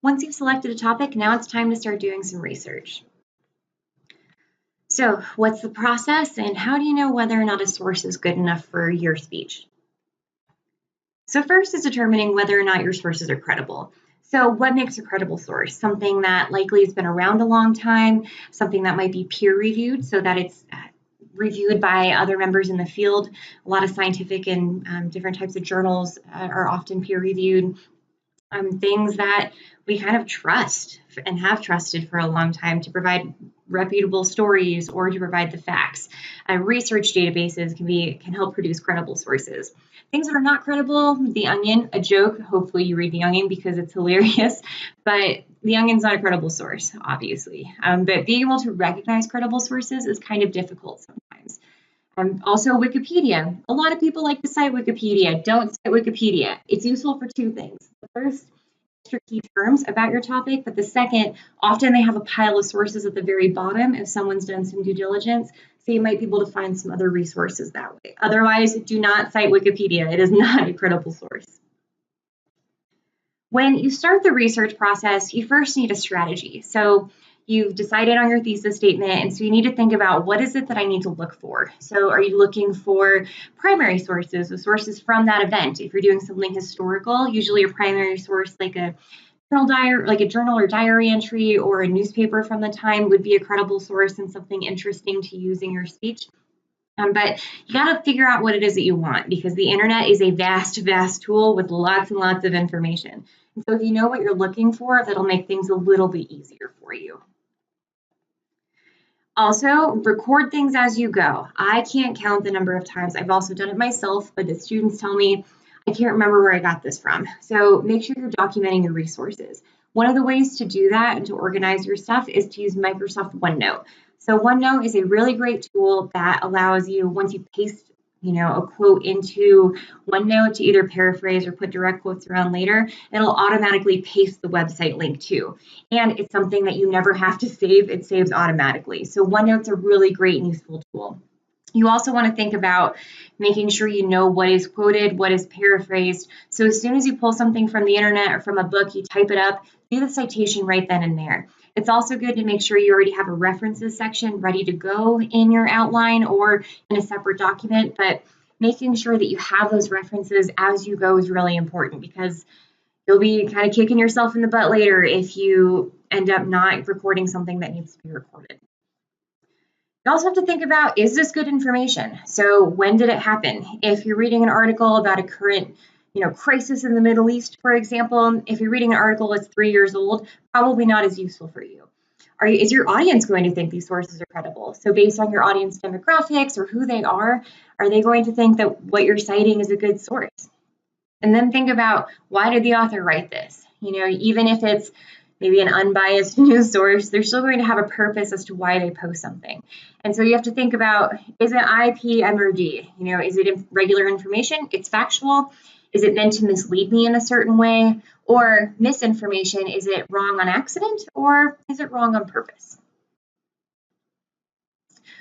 Once you've selected a topic, now it's time to start doing some research. So, what's the process and how do you know whether or not a source is good enough for your speech? So first is determining whether or not your sources are credible. So what makes a credible source? Something that likely has been around a long time, something that might be peer reviewed so that it's reviewed by other members in the field. A lot of scientific and different types of journals are often peer reviewed. Things that we kind of trust and have trusted for a long time to provide reputable stories or to provide the facts. Research databases can help produce credible sources. Things that are not credible, The Onion, a joke. Hopefully you read The Onion because it's hilarious, but The Onion's not a credible source, obviously. But being able to recognize credible sources is kind of difficult sometimes. Also Wikipedia. A lot of people like to cite Wikipedia. Don't cite Wikipedia. It's useful for two things. The first, extra key terms about your topic, but the second, often they have a pile of sources at the very bottom if someone's done some due diligence, so you might be able to find some other resources that way. Otherwise, do not cite Wikipedia. It is not a credible source. When you start the research process, you first need a strategy. So you've decided on your thesis statement, and so you need to think about what is it that I need to look for. So are you looking for primary sources, the sources from that event? If you're doing something historical, usually your primary source, like a journal or diary entry or a newspaper from the time, would be a credible source and something interesting to use in your speech. But you got to figure out what it is that you want, because the internet is a vast, vast tool with lots and lots of information. And so if you know what you're looking for, that'll make things a little bit easier for you. Also, record things as you go. I can't count the number of times. I've also done it myself, but the students tell me, I can't remember where I got this from. So make sure you're documenting your resources. One of the ways to do that and to organize your stuff is to use Microsoft OneNote. So OneNote is a really great tool that allows you, once you paste a quote into OneNote to either paraphrase or put direct quotes around later, it'll automatically paste the website link too. And it's something that you never have to save, it saves automatically. So OneNote's a really great and useful tool. You also want to think about making sure you know what is quoted, what is paraphrased. So as soon as you pull something from the internet or from a book, you type it up, do the citation right then and there. It's also good to make sure you already have a references section ready to go in your outline or in a separate document, but making sure that you have those references as you go is really important, because you'll be kind of kicking yourself in the butt later if you end up not recording something that needs to be recorded. You also have to think about, is this good information? So when did it happen? If you're reading an article about a current crisis in the Middle East, for example, if you're reading an article that's 3 years old, probably not as useful for you. Is your audience going to think these sources are credible? So based on your audience demographics or who they are they going to think that what you're citing is a good source? And then think about, why did the author write this? Even if it's maybe an unbiased news source, they're still going to have a purpose as to why they post something. And so you have to think about, is it IPMRD? Is it regular information? It's factual. Is it meant to mislead me in a certain way? Or misinformation, is it wrong on accident or is it wrong on purpose?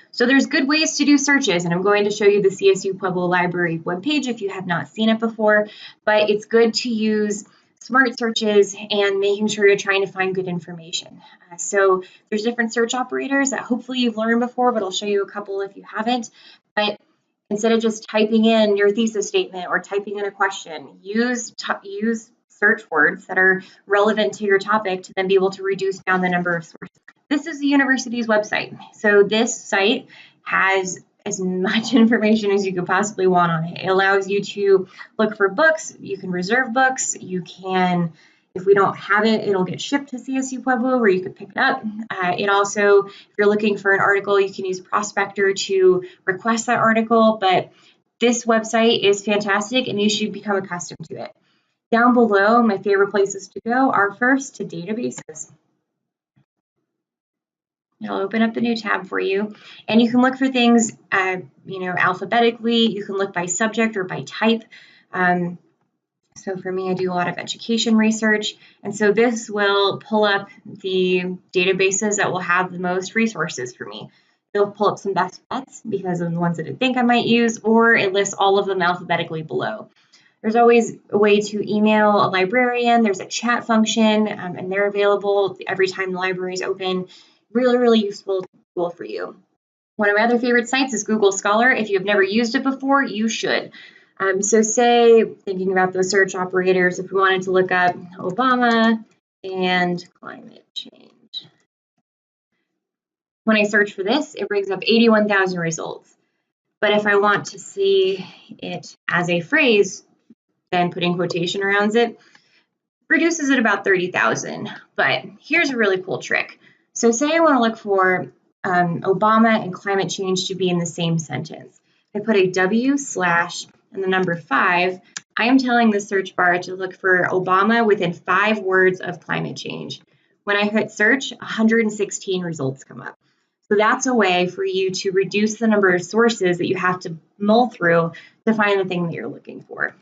So there's good ways to do searches, and I'm going to show you the CSU Pueblo Library webpage if you have not seen it before, but it's good to use smart searches and making sure you're trying to find good information. So there's different search operators that hopefully you've learned before, but I'll show you a couple if you haven't. But instead of just typing in your thesis statement or typing in a question, use search words that are relevant to your topic to then be able to reduce down the number of sources. This is the university's website. So this site has as much information as you could possibly want on it. It allows you to look for books. You can reserve books. You can, if we don't have it, it'll get shipped to CSU Pueblo where you could pick it up. It also, if you're looking for an article, you can use Prospector to request that article. But this website is fantastic and you should become accustomed to it. Down below, my favorite places to go are first to databases. It'll open up a new tab for you, and you can look for things, alphabetically. You can look by subject or by type. So for me, I do a lot of education research, and so this will pull up the databases that will have the most resources for me. It'll pull up some best bets because of the ones that I think I might use, or it lists all of them alphabetically below. There's always a way to email a librarian. There's a chat function, and they're available every time the library is open. Really, really useful tool for you. One of my other favorite sites is Google Scholar. If you have never used it before, you should. So say, thinking about those search operators, if we wanted to look up Obama and climate change. When I search for this, it brings up 81,000 results. But if I want to see it as a phrase, then putting quotation around it, reduces it about 30,000. But here's a really cool trick. So say I want to look for Obama and climate change to be in the same sentence. I put a W/ and the number 5. I am telling the search bar to look for Obama within 5 words of climate change. When I hit search, 116 results come up. So that's a way for you to reduce the number of sources that you have to mull through to find the thing that you're looking for.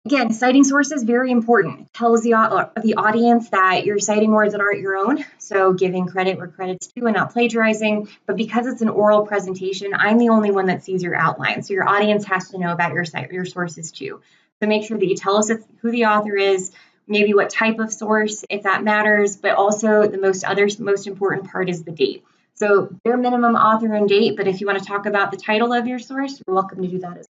Again, citing sources, very important. It tells the audience that you're citing words that aren't your own, so giving credit where credit's due and not plagiarizing. But because it's an oral presentation, I'm the only one that sees your outline, so your audience has to know about your sources too. So make sure that you tell us who the author is, maybe what type of source, if that matters, but also the most important part is the date. So bare minimum author and date, but if you want to talk about the title of your source, you're welcome to do that as well.